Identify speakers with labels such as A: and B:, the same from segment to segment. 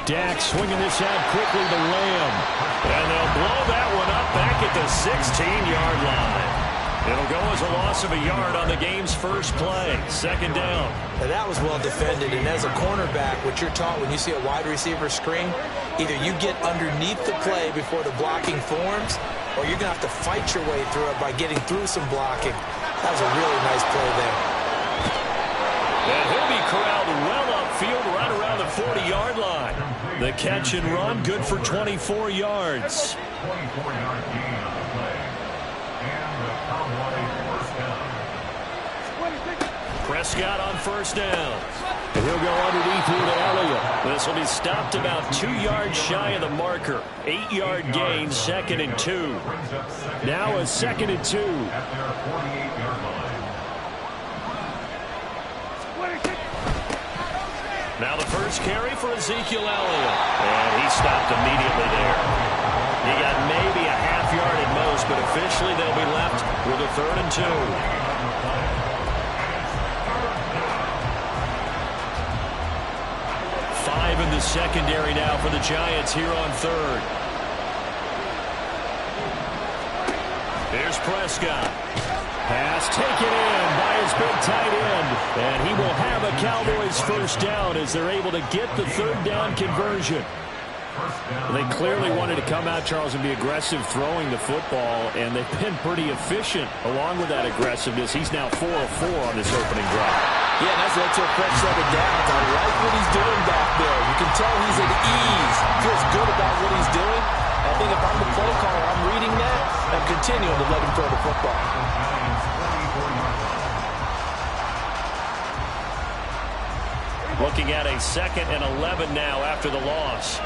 A: Dak swinging this out quickly to Lamb. And they'll blow that one up back at the 16-yard line. It'll go as a loss of a yard on the game's first play. Second down.
B: Now that was well defended, and as a cornerback, what you're taught when you see a wide receiver screen, either you get underneath the play before the blocking forms, or you're going to have to fight your way through it by getting through some blocking. That was a really nice play there.
A: And he'll be corralled well upfield right around the 40-yard line. The catch and run, good for 24 yards.
C: 24-yard gain on the play. And the Cowboys first down.
A: Prescott on first down. And he'll go underneath here to Elliott. This will be stopped about 2 yards shy of the marker. 8-yard gain, 2nd and 2. Now a 2nd and 2.
C: At their 48-yard line.
A: Now the first carry for Ezekiel Elliott. And he stopped immediately there. He got maybe a half yard at most, but officially they'll be left with a 3rd and 2. 5 in the secondary now for the Giants here on 3rd. Here's Prescott. Pass taken in by his big tight end. And he will have a Cowboys first down as they're able to get the 3rd down conversion. They clearly wanted to come out, Charles, and be aggressive throwing the football, and they've been pretty efficient along with that aggressiveness. He's now 4 of 4 on this opening drive.
B: Yeah, and that's led to a fresh set of downs. I like what he's doing back there. You can tell he's at ease. Feels good about what he's doing. I think if I'm the play caller, I'm reading that and continuing to let him throw the football.
A: Looking at a 2nd and 11 now after the loss.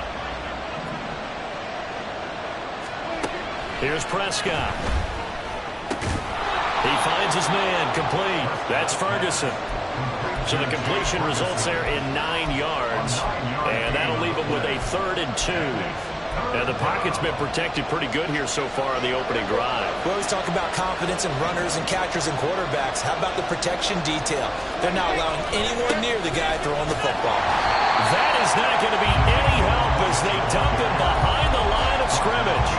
A: Here's Prescott. He finds his man, complete. That's Ferguson. So the completion results there in 9 yards. And that'll leave him with a 3rd and 2. And the pocket's been protected pretty good here so far on the opening drive.
B: We always talk about confidence in runners and catchers and quarterbacks. How about the protection detail? They're not allowing anyone near the guy throwing the football.
A: That is not going to be any help as they dump him behind the line of scrimmage.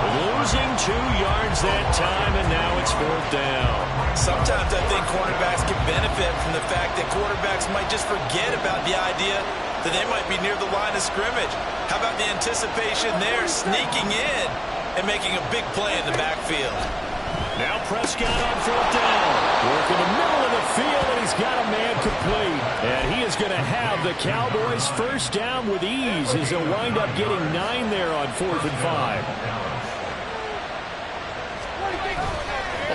A: Losing 2 yards that time, and now it's 4th down.
B: Sometimes I think cornerbacks can benefit from the fact that quarterbacks might just forget about the idea that they might be near the line of scrimmage. How about the anticipation there, sneaking in and making a big play in the backfield?
A: Now Prescott on 4th down. Working the middle of the field, and he's got a man complete. And he is going to have the Cowboys first down with ease as they'll wind up getting 9 there on 4th and 5.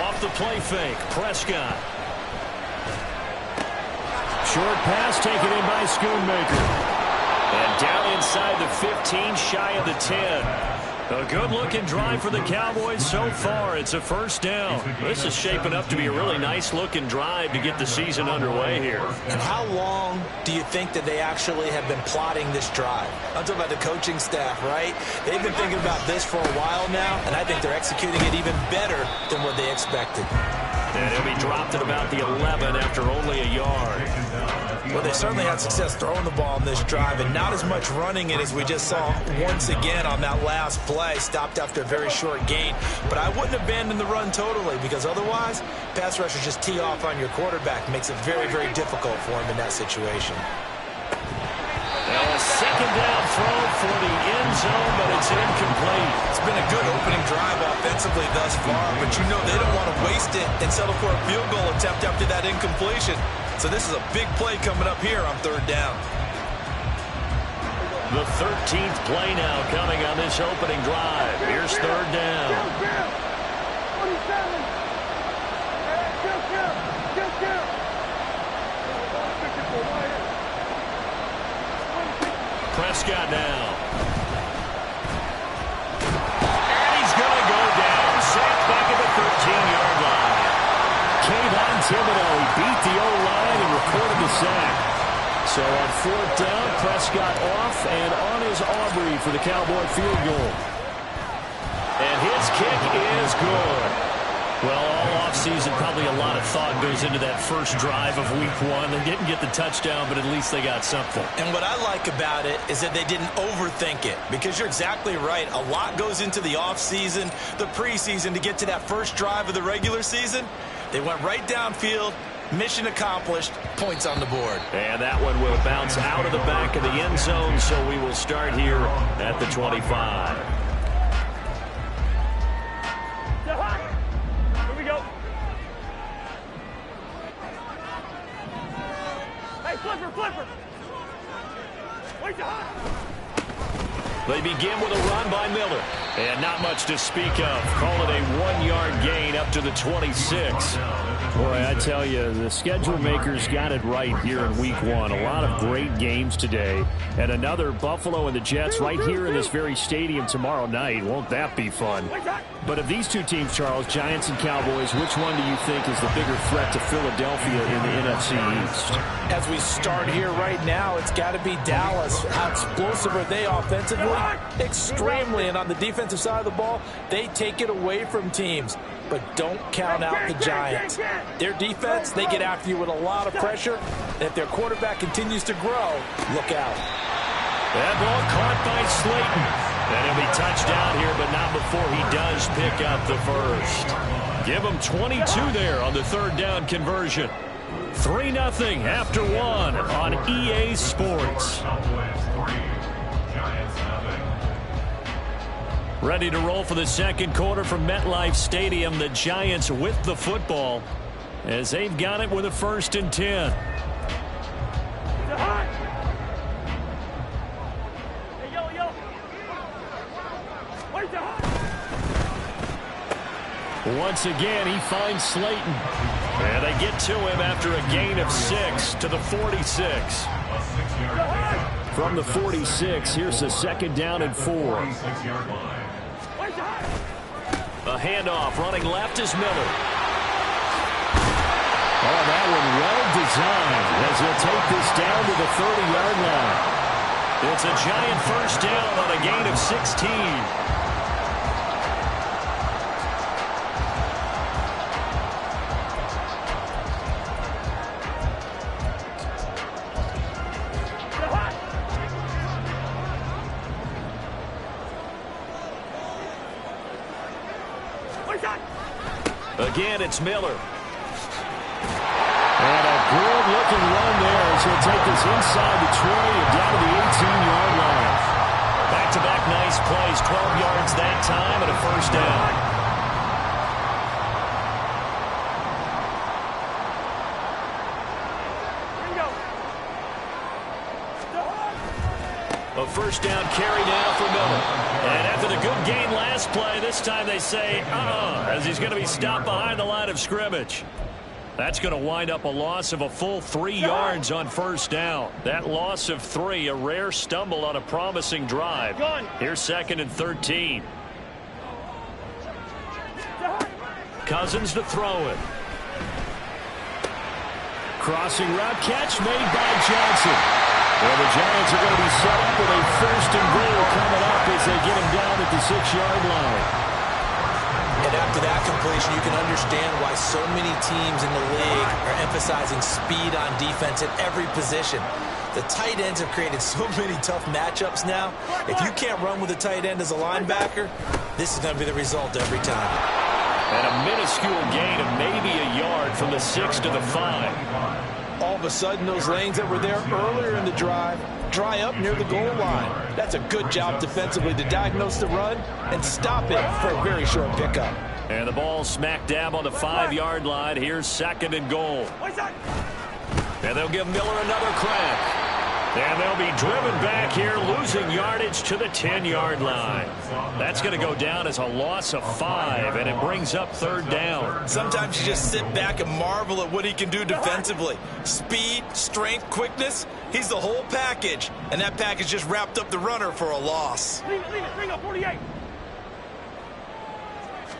A: Off the play fake, Prescott. Short pass taken in by Schoonmaker. And down inside the 15, shy of the 10. A good-looking drive for the Cowboys so far. It's a first down. This is shaping up to be a really nice-looking drive to get the season underway here.
B: And how long do you think that they actually have been plotting this drive? I'm talking about the coaching staff, right? They've been thinking about this for a while now, and I think they're executing it even better than what they expected.
A: And he'll be dropped at about the 11 after only a yard.
B: Well, they certainly had success throwing the ball on this drive, and not as much running it as we just saw once again on that last play. Stopped after a very short gain. But I wouldn't abandon the run totally, because otherwise, pass rushers just tee off on your quarterback. Makes it very, very difficult for him in that situation.
A: Now a second down throw for the end zone, but it's incomplete.
B: It's been a good opening drive offensively thus far, but you know they don't want to waste it and settle for a field goal attempt after that incompletion. So this is a big play coming up here on 3rd down.
A: The 13th play now coming on this opening drive. Here's 3rd down. Prescott now. And he's going to go down. Sacked back at the 13-yard line. Kayvon Thibodeaux, he beat the O-line and recorded the sack. So on 4th down, Prescott off and on is Aubrey for the Cowboy field goal. And his kick is good. Well, all offseason, probably a lot of thought goes into that first drive of week one. They didn't get the touchdown, but at least they got something.
B: And what I like about it is that they didn't overthink it, because you're exactly right. A lot goes into the offseason, the preseason, to get to that first drive of the regular season. They went right downfield. Mission accomplished. Points on the board.
A: And that one will bounce out of the back of the end zone, so we will start here at the 25.
D: Here we go. Hey, flipper. Wait the hot.
A: They begin with a run by Miller. And not much to speak of. Call it a 1-yard gain up to the 26. Boy, I tell you, the schedule makers got it right here in week one. A lot of great games today. And another Buffalo and the Jets right here in this very stadium tomorrow night. Won't that be fun? But of these two teams, Charles, Giants and Cowboys, which one do you think is the bigger threat to Philadelphia in the NFC East?
B: As we start here right now, it's got to be Dallas. How explosive are they offensively? Extremely. And on the defensive side of the ball, they take it away from teams. But don't count out the Giants. Their defense, they get after you with a lot of pressure. And if their quarterback continues to grow, look out.
A: That ball caught by Slayton. And he'll be touched down here, but not before he does pick up the first. Give him 22 there on the third down conversion. 3-0 after one on EA Sports. Ready to roll for the second quarter from MetLife Stadium. The Giants with the football as they've got it with a 1st and 10. Once again, he finds Slayton. And they get to him after a gain of 6 to the 46. From the 46, here's a 2nd down and 4. A handoff, running left is Miller. Oh, that one well designed as he'll take this down to the 30-yard line. It's a Giant 1st down on a gain of 16. Again, it's Miller. And a good-looking run there as he'll take this inside the 20 and down to the 18-yard line. Back-to-back nice plays, 12 yards that time and a 1st down. A 1st down carry now for Miller. And after the good gain last play, this time they say, as he's going to be stopped behind the line of scrimmage. That's going to wind up a loss of a full 3 yards on 1st down. That loss of 3, a rare stumble on a promising drive. Here's 2nd and 13. Cousins to throw it. Crossing route catch made by Johnson. Well, the Giants are going to be set up with a 1st and goal coming up as they get him down at the 6-yard line.
B: And after that completion, you can understand why so many teams in the league are emphasizing speed on defense at every position. The tight ends have created so many tough matchups now. If you can't run with a tight end as a linebacker, this is going to be the result every time.
A: And a minuscule gain of maybe a yard from the 6 to the 5.
B: All of a sudden, those lanes that were there earlier in the drive dry up near the goal line. That's a good job defensively to diagnose the run and stop it for a very short pickup.
A: And the ball smack dab on the 5-yard line. Here's 2nd and goal. And they'll give Miller another crack. And they'll be driven back here, losing yardage to the 10-yard line. That's going to go down as a loss of 5, and it brings up 3rd down.
B: Sometimes you just sit back and marvel at what he can do defensively. Speed, strength, quickness, he's the whole package. And that package just wrapped up the runner for a loss.
D: Leave it, bring up 48.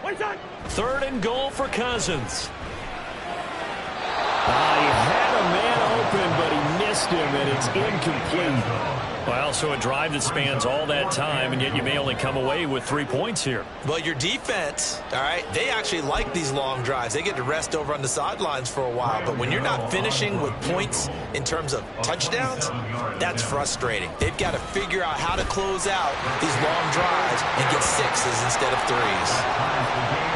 A: 3rd and goal for Cousins. He had a man open, but he missed him, and it's incomplete. Well, so a drive that spans all that time, and yet you may only come away with 3 points here.
B: Well, your defense, all right, they actually like these long drives. They get to rest over on the sidelines for a while. But when you're not finishing with points in terms of touchdowns, that's frustrating. They've got to figure out how to close out these long drives and get sixes instead of threes.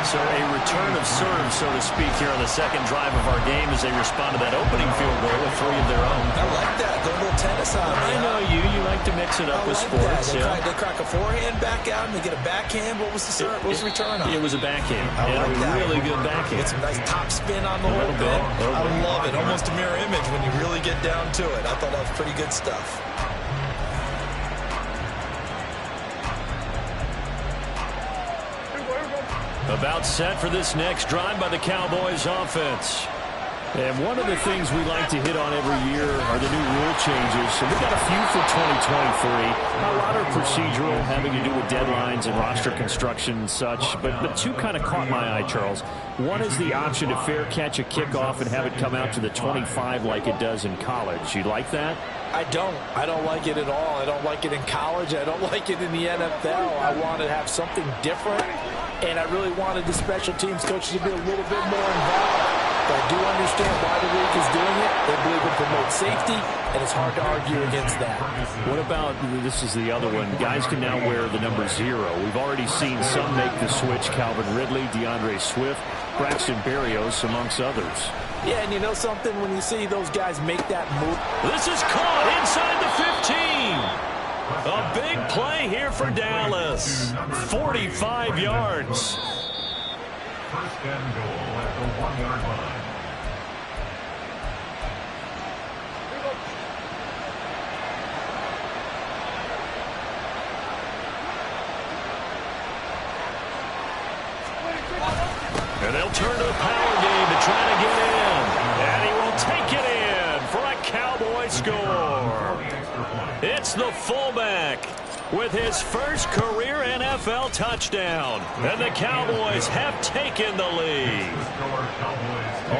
A: So a return of serve, so to speak, here on the second drive of our game as they respond to that opening field goal with 3 of their own.
B: I like that. Go a little tennis on me.
A: I know you. You like to mix it up with sports.
B: They crack a forehand back out and they get a backhand. What was the serve? What was the return on?
A: It was a backhand.
B: I like that.
A: Really good backhand.
B: Get some nice top spin on the whole bit. I love it. Almost a mirror image when you really get down to it. I thought that was pretty good stuff.
A: About set for this next drive by the Cowboys offense. And one of the things we like to hit on every year are the new rule changes. So we've got a few for 2023. A lot are procedural, having to do with deadlines and roster construction and such. But 2 kind of caught my eye, Charles. One is the option to fair catch a kickoff and have it come out to the 25 like it does in college. You like that?
E: I don't like it at all. I don't like it in college. I don't like it in the NFL. I want to have something different, and I really wanted the special teams coaches to be a little bit more involved. But I do understand why the league is doing it. They believe it promotes safety, and it's hard to argue against that.
A: What about, this is the other one, guys can now wear the number 0. We've already seen some make the switch, Calvin Ridley, DeAndre Swift, Braxton Berrios, amongst others.
E: Yeah, and you know something? When you see those guys make that move.
A: This is caught inside the 15. A big play here for Dallas. 45 yards.
C: First and goal at the 1-yard line.
A: And they'll turn to the power game to try to get in. And he will take it in for a Cowboy score. It's the fullback with his first career NFL touchdown. And the Cowboys have taken the lead.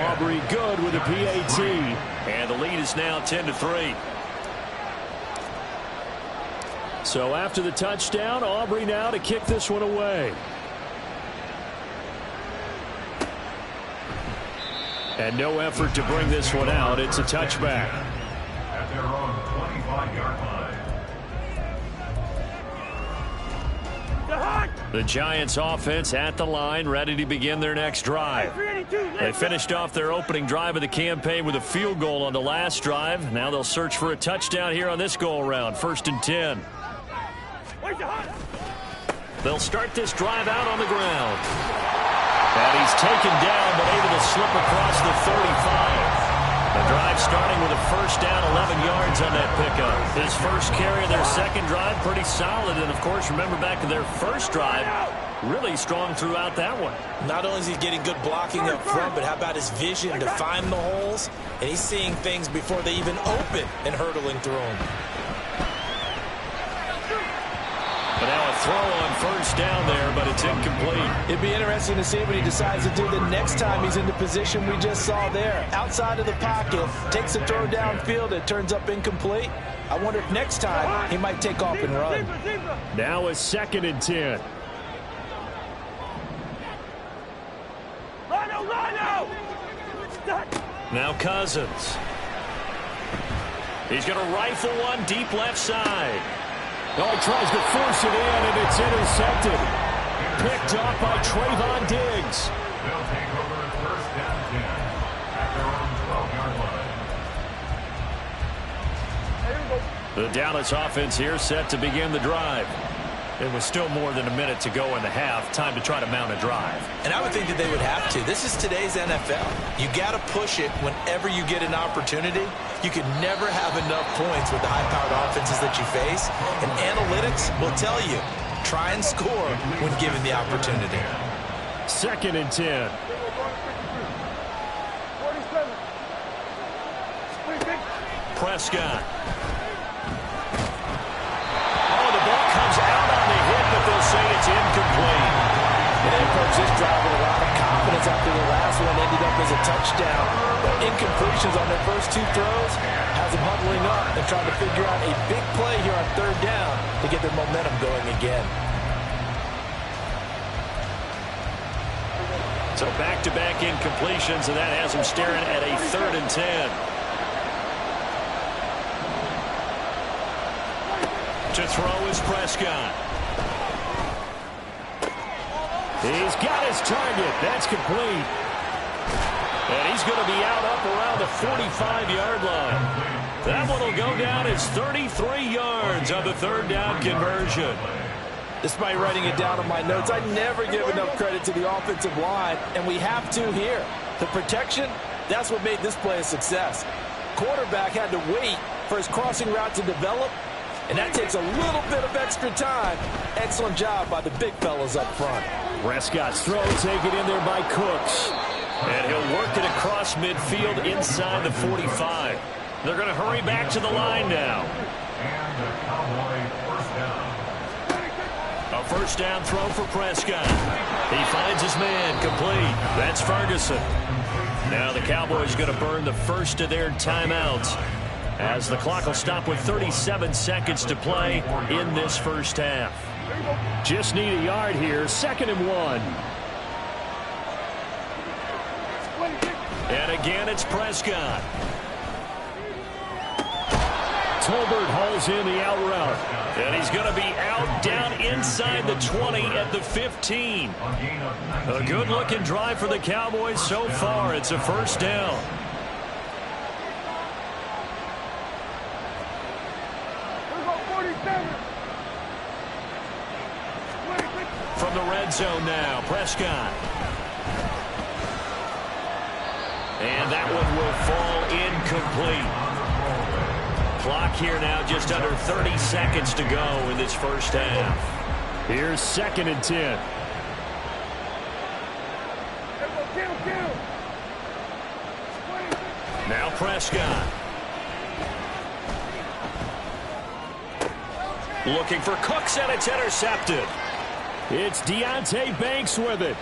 A: Aubrey good with a PAT. And the lead is now 10-3. So after the touchdown, Aubrey now to kick this one away. And no effort to bring this one out. It's a touchback.
C: At their own 25-yard line.
A: The Giants offense at the line, ready to begin their next drive. They finished off their opening drive of the campaign with a field goal on the last drive. Now they'll search for a touchdown here on this go-around. 1st and 10. They'll start this drive out on the ground. And he's taken down, but able to slip across the 35. The drive starting with a first down, 11 yards on that pickup. His first carry of their second drive, pretty solid. And, of course, remember back to their first drive, really strong throughout that one.
B: Not only is he getting good blocking up front, but how about his vision to find the holes? And he's seeing things before they even open and hurdling through them.
A: But now a throw on first down there, but it's incomplete.
E: It'd be interesting to see what he decides to do the next time he's in the position we just saw there. Outside of the pocket, takes a throw downfield, it turns up incomplete. I wonder if next time he might take off and run.
A: Now a 2nd and 10. Now Cousins. He's going to rifle one deep left side. Oh, he tries to force it in, and it's intercepted. Picked up by Trayvon Diggs.
C: They'll take over first down 10 at their own 12-yard line.
A: The Dallas offense here set to begin the drive. It was still more than a minute to go in the half. Time to try to mount a drive.
B: And I would think that they would have to. This is today's NFL. You got to push it whenever you get an opportunity. You can never have enough points with the high-powered offenses that you face. And analytics will tell you, try and score when given the opportunity.
A: 2nd and 10. Prescott. Oh, the ball comes out on the hit, but they'll say it's incomplete.
E: And they approach this drive with a lot of confidence yards after the last one ended up as a touchdown. But incompletions on their first 2 throws has them huddling up and trying to figure out a big play here on 3rd down to get their momentum going again.
A: So back-to-back incompletions, and that has them staring at a 3rd and 10. To throw is Prescott. He's got his target. That's complete. And he's going to be out up around the 45-yard line. That one will go down as 33 yards on the 3rd down conversion.
E: Despite writing it down on my notes, I never give enough credit to the offensive line, and we have to here. The protection, that's what made this play a success. Quarterback had to wait for his crossing route to develop, and that takes a little bit of extra time. Excellent job by the big fellas up front.
A: Prescott's throw taken in there by Cooks. And he'll work it across midfield inside the 45. They're going to hurry back to the line now.
C: And the Cowboys first down.
A: A first down throw for Prescott. He finds his man complete. That's Ferguson. Now the Cowboys going to burn the first of their timeouts, as the clock will stop with 37 seconds to play in this first half. Just need a yard here. 2nd and 1. And again, it's Prescott. Tolbert hauls in the out route. And he's going to be out down inside the 20 at the 15. A good-looking drive for the Cowboys so far. It's a first down. From the red zone now, Prescott. And that one will fall incomplete. Clock here now just under 30 seconds to go in this first half. Here's 2nd and 10. Now Prescott. Looking for Cooks, and it's intercepted. It's Deonte Banks with it.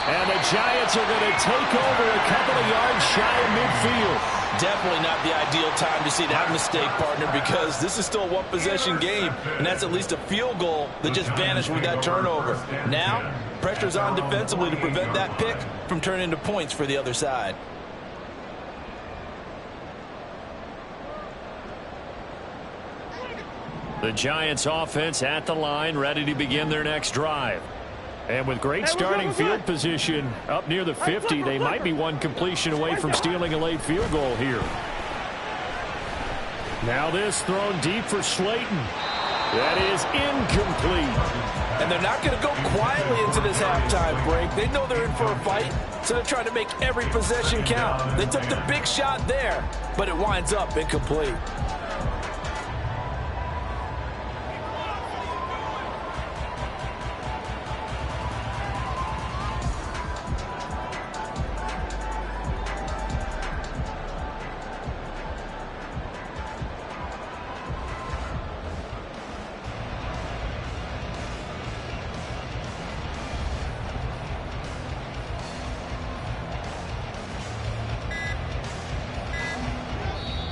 A: And the Giants are going to take over a couple of yards shy of midfield.
B: Definitely not the ideal time to see that mistake, partner, because this is still a one-possession game, and that's at least a field goal that just vanished with that turnover. Now, pressure's on defensively to prevent that pick from turning into points for the other side.
A: The Giants offense at the line, ready to begin their next drive. And with great starting field position up near the 50, they might be one completion away from stealing a late field goal here. Now this thrown deep for Slayton. That is incomplete.
E: And they're not going to go quietly into this halftime break. They know they're in for a fight, so they're trying to make every possession count. They took the big shot there, but it winds up incomplete.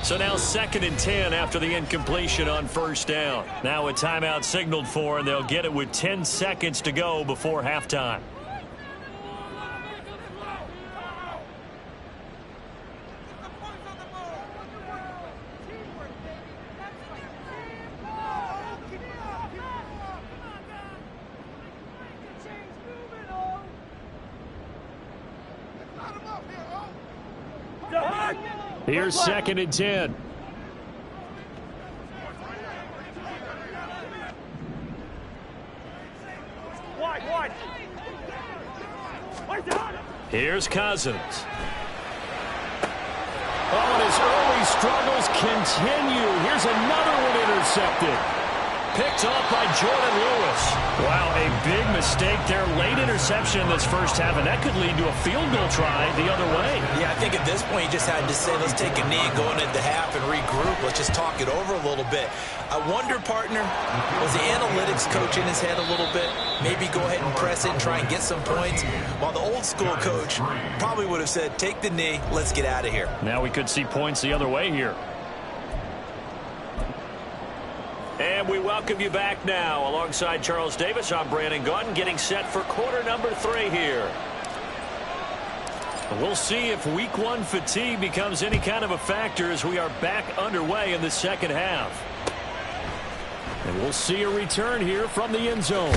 A: So now 2nd and 10 after the incompletion on first down. Now a timeout signaled for, and they'll get it with 10 seconds to go before halftime. Here's 2nd and 10. Here's Cousins. Oh, and his early struggles continue. Here's another one intercepted. picked off by Jordan Lewis. Wow, a big mistake there. Late interception in this first half, and that could lead to a field goal try the other way.
B: Yeah, I think at this point you just had to say, let's take a knee and go into the half and regroup. Let's just talk it over a little bit. I wonder, partner, was the analytics coach in his head a little bit? Maybe go ahead and press it and try and get some points. While the old school coach probably would have said, take the knee, let's get out of here.
A: Now we could see points the other way here. And we welcome you back now. Alongside Charles Davis, I'm Brandon Gaudin, getting set for quarter number 3 here. We'll see if week 1 fatigue becomes any kind of a factor as we are back underway in the second half. And we'll see a return here from the end zone.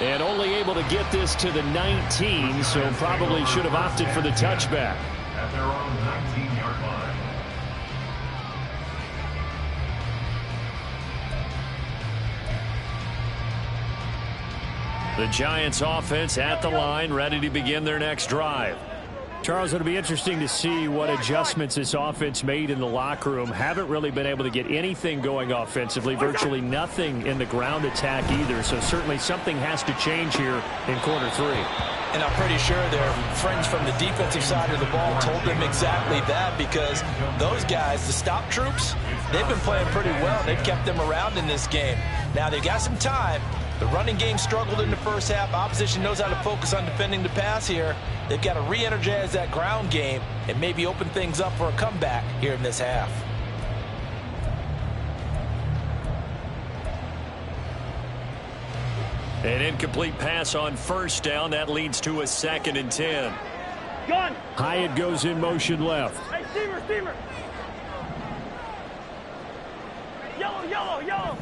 A: And only able to get this to the 19, so probably should have opted for the touchback.
C: At their own 19-yard line.
A: The Giants offense at the line, ready to begin their next drive. Charles, it'll be interesting to see what adjustments this offense made in the locker room. Haven't really been able to get anything going offensively, virtually nothing in the ground attack either. So certainly something has to change here in quarter 3.
B: And I'm pretty sure their friends from the defensive side of the ball told them exactly that, because those guys, the stop troops, they've been playing pretty well. They've kept them around in this game. Now they've got some time. The running game struggled in the first half. Opposition knows how to focus on defending the pass here. They've got to re-energize that ground game and maybe open things up for a comeback here in this half.
A: An incomplete pass on first down. That leads to a 2nd and 10.
D: Gun.
A: Hyatt goes in motion left.
D: Hey, steamer, steamer. Yellow, yellow, yellow.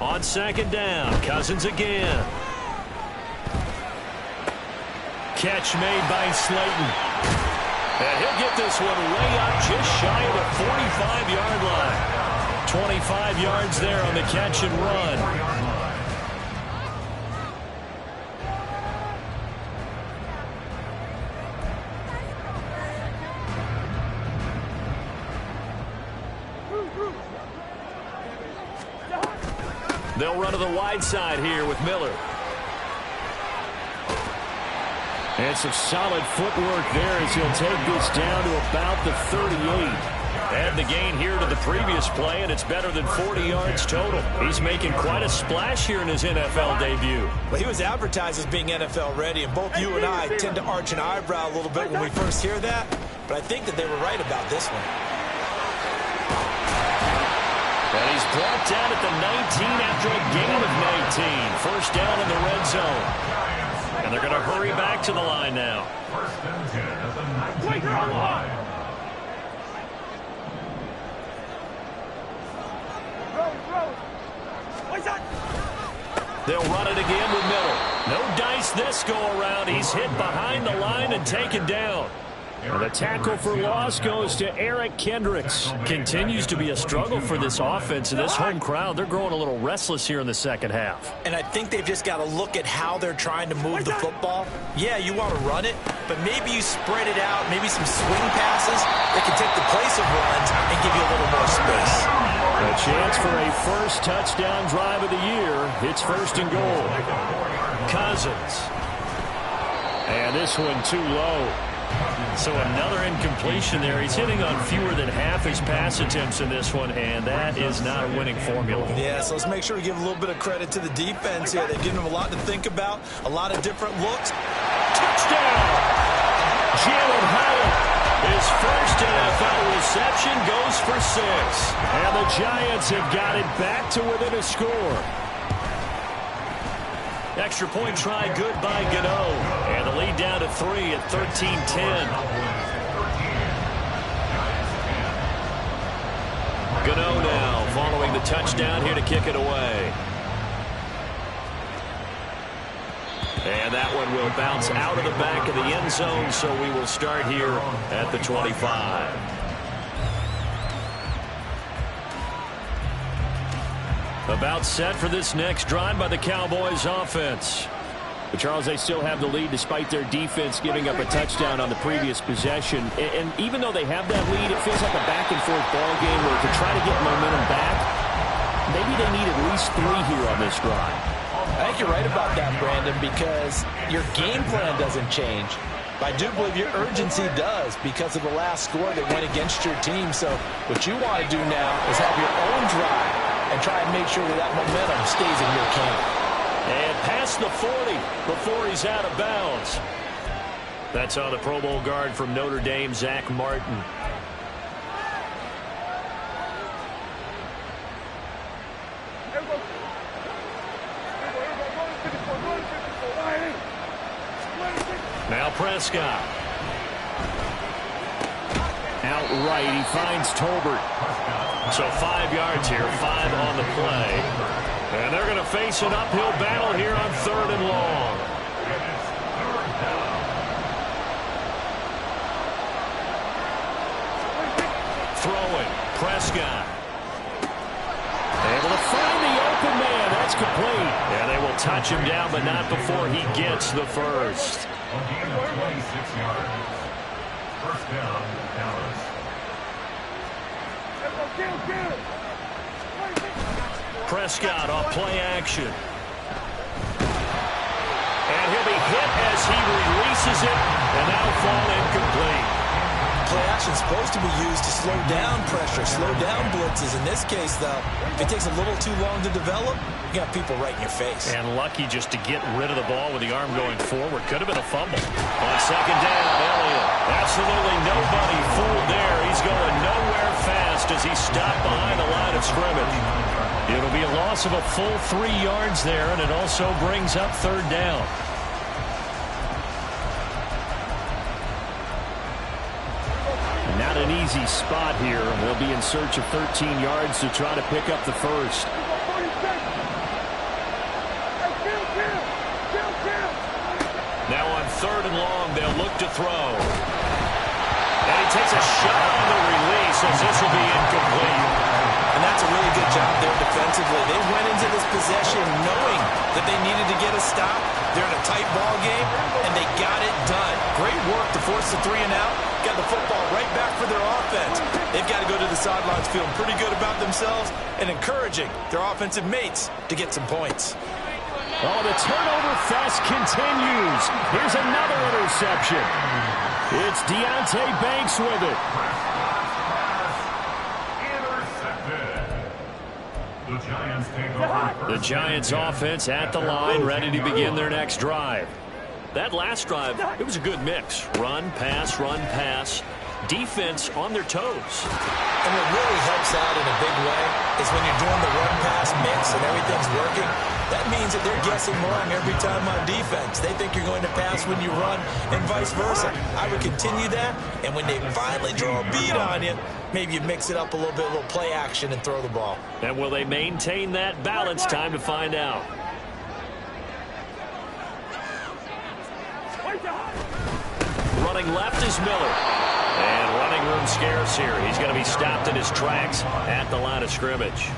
A: On 2nd down, Cousins again. Catch made by Slayton. And he'll get this one way up just shy of the 45-yard line. 25 yards there on the catch and run. They'll run to the wide side here with Miller. And some solid footwork there as he'll take this down to about the 38. Add the gain here to the previous play, and it's better than 40 yards total. He's making quite a splash here in his NFL debut.
B: Well, he was advertised as being NFL ready, and both you and I tend to arch an eyebrow a little bit when we first hear that, but I think that they were right about this one.
A: And he's brought down at the 19 after a gain of 19. First down in the red zone. And they're going to hurry back to the line now.
C: First and 10 at the 19-yard line.
A: They'll run it again with Miller. No dice this go around. He's hit behind the line and taken down. And the tackle for loss goes to Eric Kendricks. Continues to be a struggle for this offense and this home crowd. They're growing a little restless here in the second half.
B: And I think they've just got to look at how they're trying to move the football. Yeah, you want to run it, but maybe you spread it out, maybe some swing passes that can take the place of runs and give you a little more space.
A: A chance for a first touchdown drive of the year. It's 1st and goal. Cousins. And this one too low. So another incompletion there. He's hitting on fewer than half his pass attempts in this one, and that is not a winning formula.
B: Yeah, so let's make sure we give a little bit of credit to the defense here. They've given them a lot to think about, a lot of different looks.
A: Touchdown! Jalen Hyatt, his first NFL reception, goes for 6. And the Giants have got it back to within a score. Extra point try good by Gano. And the lead down to 3 at 13-10. Gano now following the touchdown here to kick it away. And that one will bounce out of the back of the end zone, so we will start here at the 25. About set for this next drive by the Cowboys offense. But, Charles, they still have the lead despite their defense giving up a touchdown on the previous possession. And even though they have that lead, it feels like a back-and-forth ball game where to try to get momentum back, maybe they need at least 3 here on this drive.
E: I think you're right about that, Brandon, because your game plan doesn't change. But I do believe your urgency does because of the last score that went against your team. So what you want to do now is have your own drive and try and make sure that momentum stays in your camp.
A: And past the 40 before he's out of bounds. That's on the Pro Bowl guard from Notre Dame, Zach Martin. Now Prescott. Outright, he finds Tolbert. So 5 yards here, 5 on the play. And they're going to face an uphill battle here on 3rd and long. Throwing, Prescott. Able to find the open man. That's complete. And they will touch him down, but not before he gets the first.
C: A gain of 26 yards. First down, Dallas.
A: Prescott off play action. And he'll be hit as he releases it, and that'll fall incomplete.
B: Play action is supposed to be used to slow down pressure, slow down blitzes. In this case, though, if it takes a little too long to develop, you got people right in your face.
A: And lucky just to get rid of the ball with the arm going forward. Could have been a fumble. On 2nd down, Elliott. Absolutely nobody fooled there. He's going nowhere fast as he stopped behind the line of scrimmage. It'll be a loss of a full 3 yards there, and it also brings up 3rd down. Not an easy spot here. They'll be in search of 13 yards to try to pick up the first. Now on 3rd and long, they'll look to throw. And he takes a shot on the release as this will be incomplete.
B: And that's a really good job there defensively. They went into this possession knowing that they needed to get a stop. They're in a tight ball game, and they got it done. Great work to force the 3 and out. Got the football right back for their offense. They've got to go to the sidelines feeling pretty good about themselves and encouraging their offensive mates to get some points.
A: Oh, the turnover fest continues. Here's another interception. It's Deonte Banks with it.
C: The Giants take over.
A: The Giants offense at the line, ready to begin their next drive. That last drive, it was a good mix. Run, pass, defense on their toes.
B: And what really helps out in a big way is when you're doing the run-pass mix and everything's working, that means that they're guessing wrong every time on defense. They think you're going to pass when you run and vice versa. I would continue that, and when they finally draw a beat on you, maybe you mix it up a little bit, a little play action, and throw the ball.
A: And will they maintain that balance? Time to find out. Running left is Miller. And running room scarce here. He's going to be stopped in his tracks at the line of scrimmage.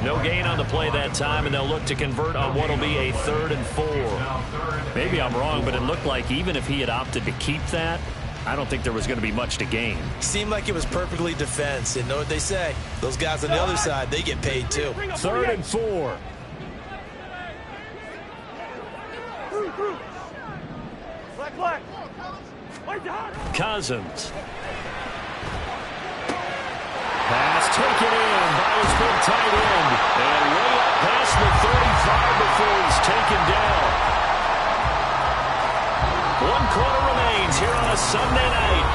A: No gain on the play that time, and they'll look to convert on what will be a 3rd and 4. Maybe I'm wrong, but it looked like even if he had opted to keep that, I don't think there was going to be much to gain.
B: Seemed like it was perfectly defense. And know what they say? Those guys on the other side, they get paid too.
A: 3rd and 4.
D: Black.
A: Cousins. Pass taken in by his big tight end. And way up past the 35 before he's taken down. 1 quarter remains here on a Sunday night.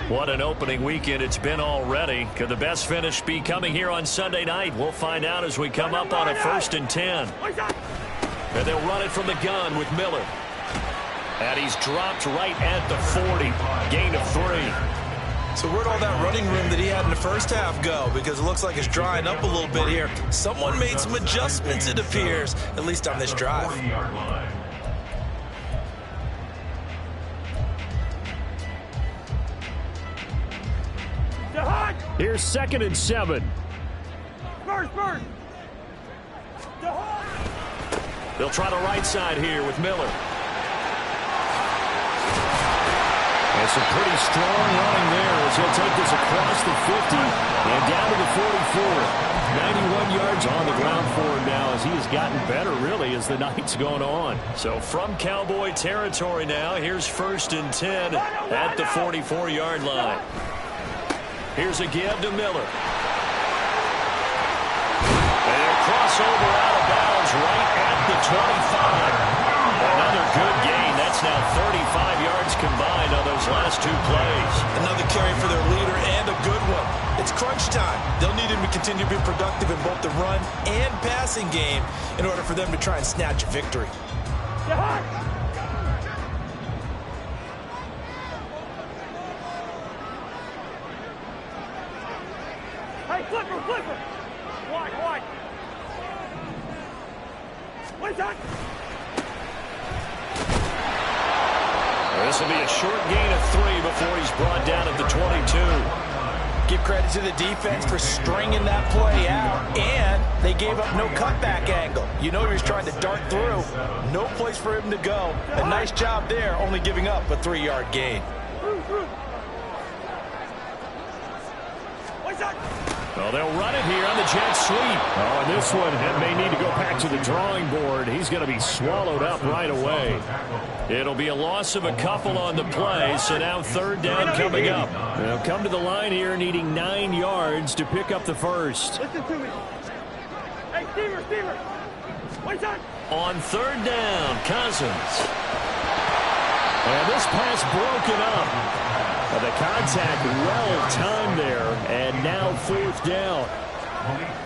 A: What an opening weekend it's been already. Could the best finish be coming here on Sunday night? We'll find out as we come up on a 1st and 10. And they'll run it from the gun with Miller. And he's dropped right at the 40. Gain of 3.
B: So where'd all that running room that he had in the first half go? Because it looks like it's drying up a little bit here. Someone made some adjustments, it appears, at least on this drive.
A: Here's 2nd and 7.
D: Spurs.
A: They'll try the right side here with Miller. And some pretty strong running there as he'll take this across the 50 and down to the 44. 91 yards on the ground for him now as he has gotten better, really, as the night's gone on. So from Cowboy territory now, here's 1st and 10 at the 44-yard line. Here's a give to Miller. And crossover out of bounds right at the 25. Another good gain. That's now 35 yards combined on those last 2 plays.
B: Another carry for their leader and a good one. It's crunch time. They'll need him to continue to be productive in both the run and passing game in order for them to try and snatch a victory.
D: Hey, flipper. Wide. What's that?
A: This will be a short gain of 3 before he's brought down at the 22.
E: Give credit to the defense for stringing that play out, and they gave up no cutback angle. You know he was trying to dart through. No place for him to go. A nice job there, only giving up a 3-yard gain.
D: What's that?
A: Well, they'll run it here on the jet sweep. Oh, and this one may need to go back to the drawing board. He's going to be swallowed up right away. It'll be a loss of a couple on the play, so now 3rd down coming up. They'll come to the line here needing 9 yards to pick up the first.
D: Listen to me. Hey, Stever. What's that?
A: On 3rd down, Cousins. And this pass broken up. The contact well-timed there, and now 4th down.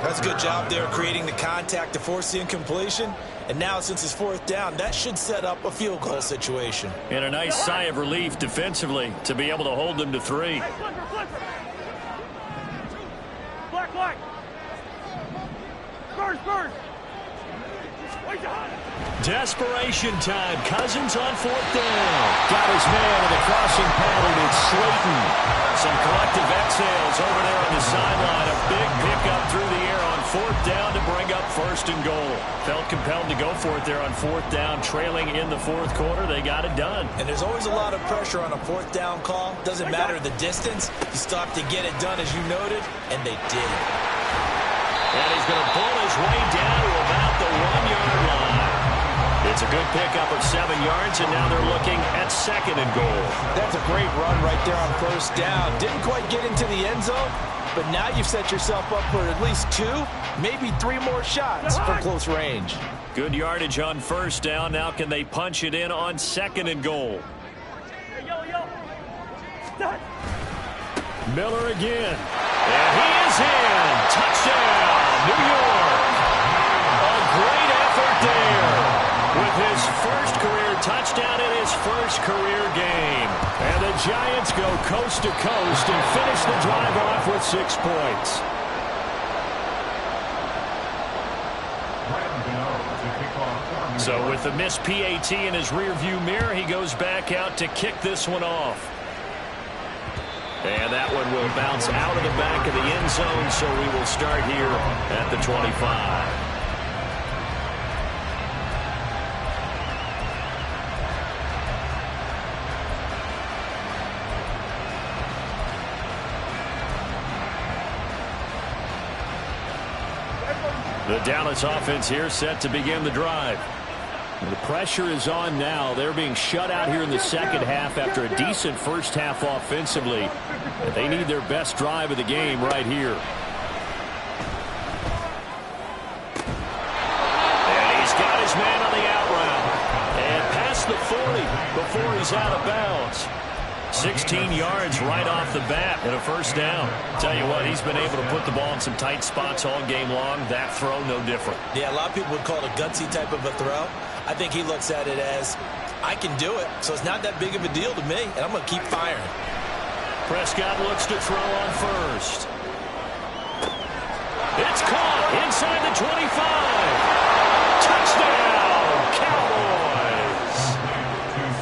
B: That's a good job there creating the contact to force the incompletion. And now since it's 4th down, that should set up a field goal situation.
A: And a nice sigh of relief defensively to be able to hold them to 3.
D: Hey, flipper. Black. Spurs. What's that?
A: Desperation time. Cousins on 4th down. Got his man in the crossing pattern. It's Slayton. Some collective exhales over there on the sideline. A big pickup through the air on 4th down to bring up 1st and goal. Felt compelled to go for it there on 4th down. Trailing in the 4th quarter. They got it done.
B: And there's always a lot of pressure on a 4th down call. Doesn't matter the distance. You still have to get it done, as you noted, and they did.
A: And he's going to pull his way down to about the 1-yard line. It's a good pickup of 7 yards, and now they're looking at 2nd and goal.
E: That's a great run right there on 1st down. Didn't quite get into the end zone, but now you've set yourself up for at least 2, maybe 3 more shots from close range.
A: Good yardage on 1st down. Now can they punch it in on 2nd and goal?
D: Hey, yo. Stop.
A: Miller again. And he is in. Touchdown, New York. A great effort there. With his first career touchdown in his first career game. And the Giants go coast to coast and finish the drive off with 6 points. So with the missed PAT in his rearview mirror, he goes back out to kick this one off. And that one will bounce out of the back of the end zone, so we will start here at the 25. The Dallas offense here set to begin the drive. The pressure is on now. They're being shut out here in the second half after a decent first half offensively. They need their best drive of the game right here. And he's got his man on the out route. And past the 40 before he's out of bounds. 16 yards right off the bat and a first down. Tell you what, he's been able to put the ball in some tight spots all game long. That throw, no different.
B: Yeah, a lot of people would call it a gutsy type of a throw. I think he looks at it as, I can do it, so it's not that big of a deal to me, and I'm going to keep firing.
A: Prescott looks to throw on first. It's caught inside the 25. Touchdown, Cowboys.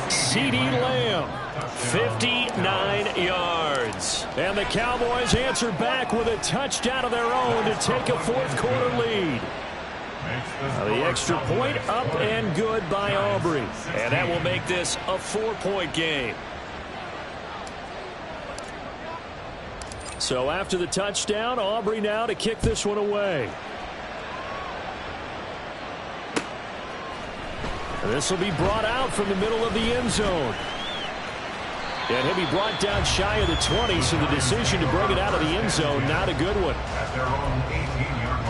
A: CeeDee Lamb, 59 yards. And the Cowboys answer back with a touchdown of their own to take a fourth-quarter lead. The extra point up and good by Aubrey. And that will make this a 4-point game. So after the touchdown, Aubrey now to kick this one away. And this will be brought out from the middle of the end zone. And he'll be brought down shy of the 20, so the decision to bring it out of the end zone, not a good one.
C: At their own 18-yard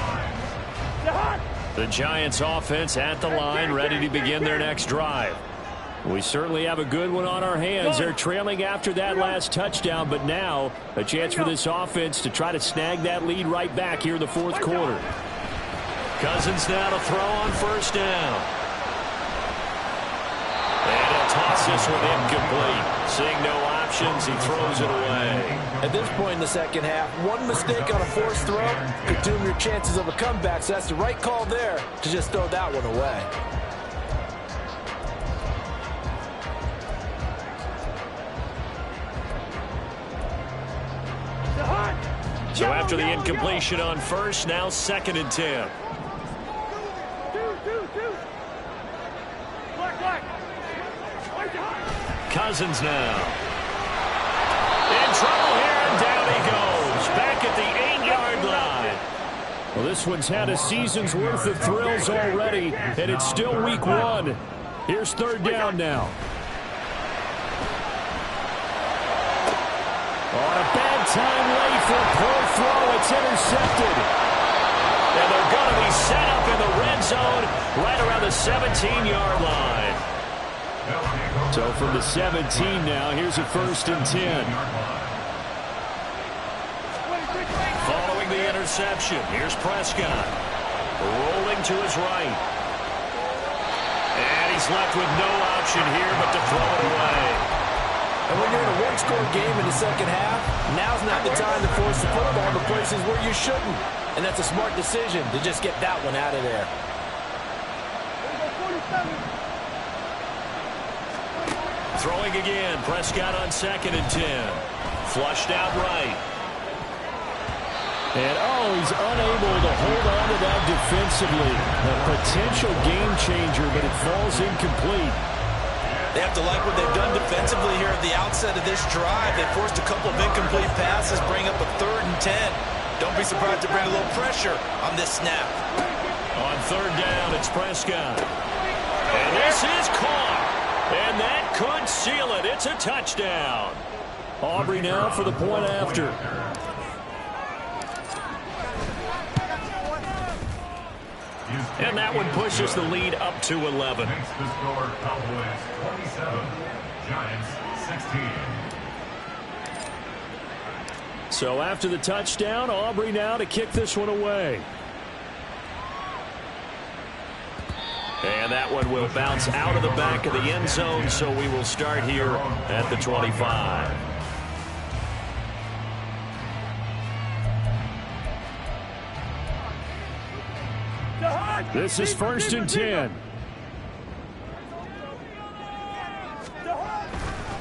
C: line.
A: The Giants offense at the line, ready to begin their next drive. We certainly have a good one on our hands. They're trailing after that last touchdown, but now a chance for this offense to try to snag that lead right back here in the fourth quarter. Cousins now to throw on first down. And he'll toss this one incomplete. Seeing no options, he throws it away.
E: At this point in the second half, one mistake on a forced throw could doom your chances of a comeback, so that's the right call there to just throw that one away.
A: So after the incompletion on first, now 2nd and 10. Cousins now. In trouble here, and down he goes. Back at the 8-yard line. Well, this one's had a season's worth of thrills already, and it's still week 1. Here's 3rd down now. On a bad time late for a poor throw. It's intercepted. And they're going to be set up in the red zone right around the 17-yard line. So from the 17 now, here's a 1st and 10. Following the interception, here's Prescott. Rolling to his right. And he's left with no option here but to throw it away.
E: And when you're in a one-score game in the second half, now's not the time to force the football to places where you shouldn't. And that's a smart decision to just get that one out of there.
A: Throwing again, Prescott on 2nd and 10. Flushed out right. And he's unable to hold on to that defensively. A potential game changer, but it falls incomplete.
B: They have to like what they've done defensively here at the outset of this drive. They forced a couple of incomplete passes, bring up a 3rd and 10. Don't be surprised to bring a little pressure on this snap.
A: On 3rd down, it's Prescott. And this is caught. And that could seal it. It's a touchdown. Aubrey now for the point after. And that one pushes the lead up to 11.
C: Makes the score Cowboys 27, Giants 16.
A: So after the touchdown, Aubrey now to kick this one away. And that one will bounce out of the back of the end zone, so we will start here at the 25. This is 1st and 10.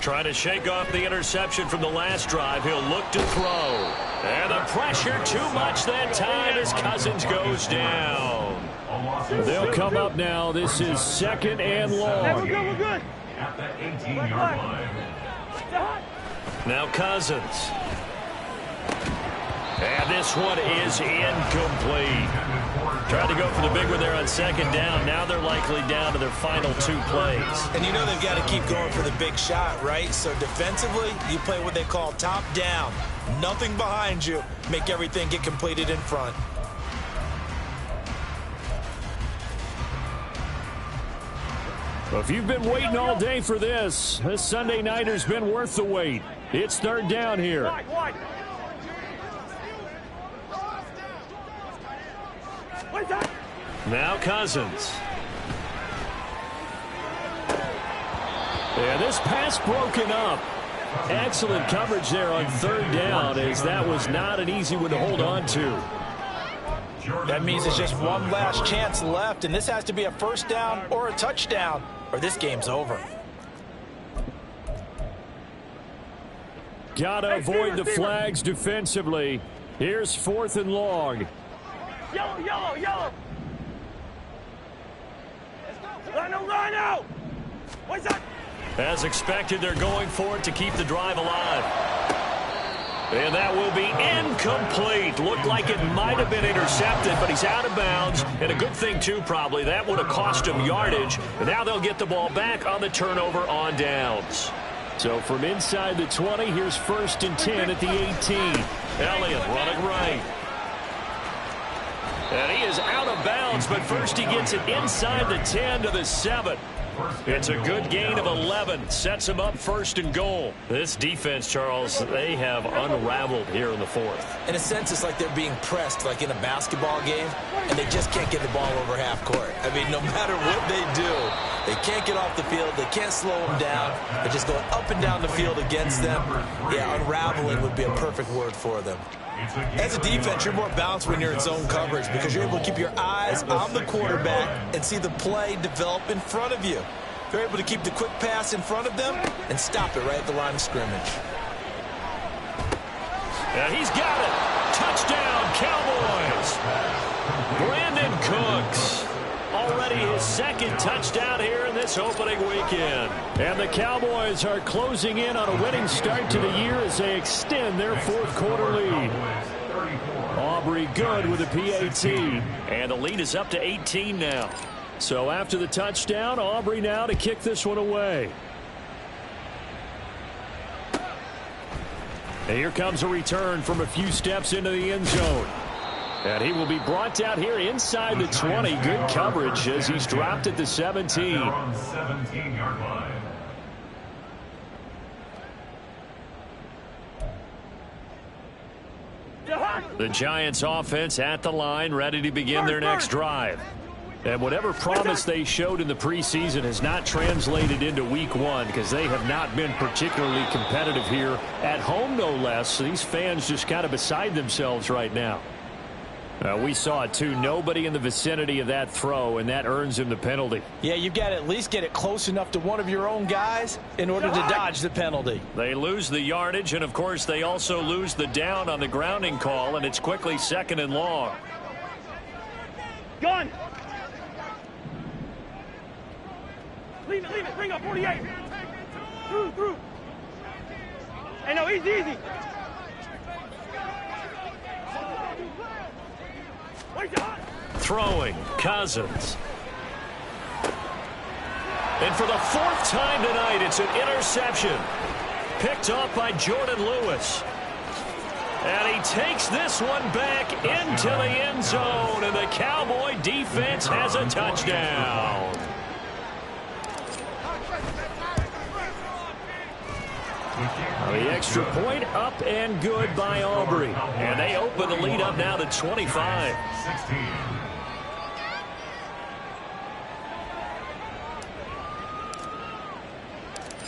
A: Trying to shake off the interception from the last drive. He'll look to throw. And the pressure too much that time as Cousins goes down. They'll come up now. This is 2nd and long.
D: We're good.
C: At the 18-yard line.
A: Now Cousins. And this one is incomplete. Tried to go for the big one there on 2nd down. Now they're likely down to their final 2 plays.
B: And you know they've got to keep going for the big shot, right? So defensively, you play what they call top down. Nothing behind you. Make everything get completed in front.
A: Well, if you've been waiting all day for this Sunday nighter's been worth the wait. It's 3rd down here. Now Cousins. Yeah, this pass broken up. Excellent coverage there on 3rd down, as that was not an easy one to hold on to.
E: That means it's just one last chance left, and this has to be a 1st down or a touchdown, or this game's over.
A: Gotta avoid the flags defensively. Here's 4th and long.
D: Yellow, yellow, yellow. Rhino, Rhino. What's up?
A: As expected, they're going for it to keep the drive alive. And that will be incomplete. Looked like it might have been intercepted, but he's out of bounds. And a good thing, too, probably. That would have cost him yardage. And now they'll get the ball back on the turnover on downs. So from inside the 20, here's 1st and 10 at the 18. Elliott running right. And he is out of bounds, but first he gets it inside the 10 to the 7. It's a good gain of 11. Sets him up 1st and goal. This defense, Charles, they have unraveled here in the 4th.
B: In a sense, it's like they're being pressed like in a basketball game, and they just can't get the ball over half court. I mean, no matter what they do, they can't get off the field. They can't slow them down. They're just going up and down the field against them. Yeah, unraveling would be a perfect word for them. As a defense, you're more balanced when you're in zone coverage because you're able to keep your eyes on the quarterback and see the play develop in front of you. You're able to keep the quick pass in front of them and stop it right at the line of scrimmage.
A: And he's got it. Touchdown, Cowboys. Brandon Cooks. Already his 2nd touchdown here in this opening weekend. And the Cowboys are closing in on a winning start to the year as they extend their 4th quarter lead. Aubrey good with a PAT. And the lead is up to 18 now. So after the touchdown, Aubrey now to kick this one away. And here comes a return from a few steps into the end zone. And he will be brought down here inside the 20. Good coverage as he's dropped at the 17.
C: On 17-yard line.
A: The Giants offense at the line, ready to begin their next drive. And whatever promise they showed in the preseason has not translated into week 1 because they have not been particularly competitive here at home, no less. So these fans just kind of beside themselves right now. We saw it, too. Nobody in the vicinity of that throw, and that earns him the penalty.
E: Yeah, you've got to at least get it close enough to one of your own guys in order to dodge the penalty.
A: They lose the yardage, and, of course, they also lose the down on the grounding call, and it's quickly 2nd and long.
D: Gun. Leave it. Bring up 48. Through. Hey, no, easy.
A: Throwing, Cousins. And for the 4th time tonight, it's an interception. Picked off by Jordan Lewis. And he takes this one back into the end zone, and the Cowboy defense has a touchdown. The extra point up and good by Aubrey. And they open the lead up now to 25.
C: 16.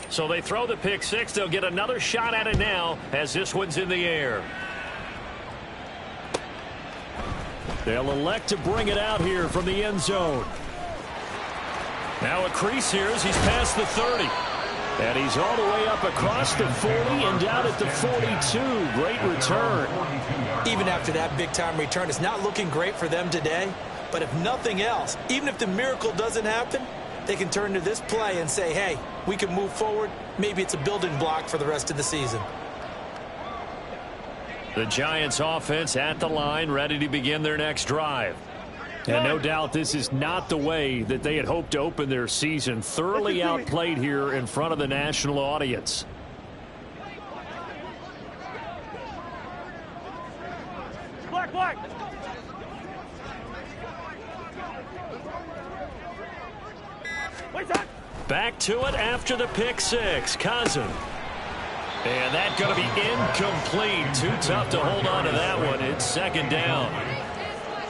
A: So they throw the pick 6. They'll get another shot at it now as this one's in the air. They'll elect to bring it out here from the end zone. Now a crease here as he's past the 30. And he's all the way up across the 40 and down at the 42. Great return.
B: Even after that big-time return, it's not looking great for them today. But if nothing else, even if the miracle doesn't happen, they can turn to this play and say, hey, we can move forward. Maybe it's a building block for the rest of the season.
A: The Giants offense at the line, ready to begin their next drive. And no doubt this is not the way that they had hoped to open their season. Thoroughly outplayed here in front of the national audience.
D: Black.
A: Back to it after the pick 6. Cousins. And that's going to be incomplete. Too tough to hold on to that one. It's 2nd down.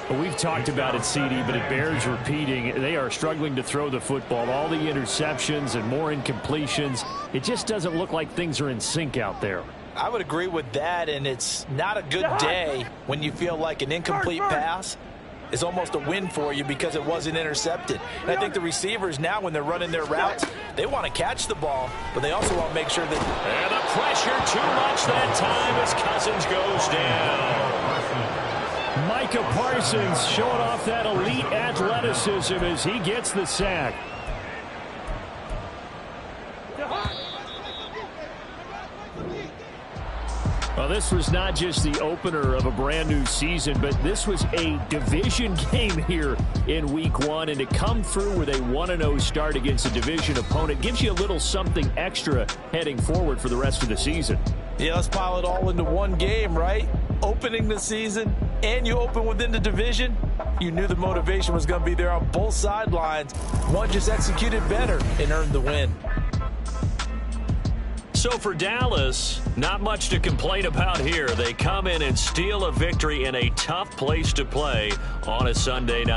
A: Well, we've talked about it, CD, but it bears repeating. They are struggling to throw the football. All the interceptions and more incompletions. It just doesn't look like things are in sync out there.
E: I would agree with that, and it's not a good day when you feel like an incomplete pass
B: is almost a win for you because it wasn't intercepted. And I think the receivers now, when they're running their routes, they want to catch the ball, but they also want to make sure that...
A: And the pressure too much that time as Cousins goes down. Micah Parsons showing off that elite athleticism as he gets the sack. Well, this was not just the opener of a brand new season, but this was a division game here in week 1. And to come through with a 1-0 start against a division opponent gives you a little something extra heading forward for the rest of the season.
B: Yeah, let's pile it all into one game, right? Opening the season, and you open within the division. You knew the motivation was going to be there on both sidelines. One just executed better and earned the win.
A: So for Dallas, not much to complain about here. They come in and steal a victory in a tough place to play on a Sunday night.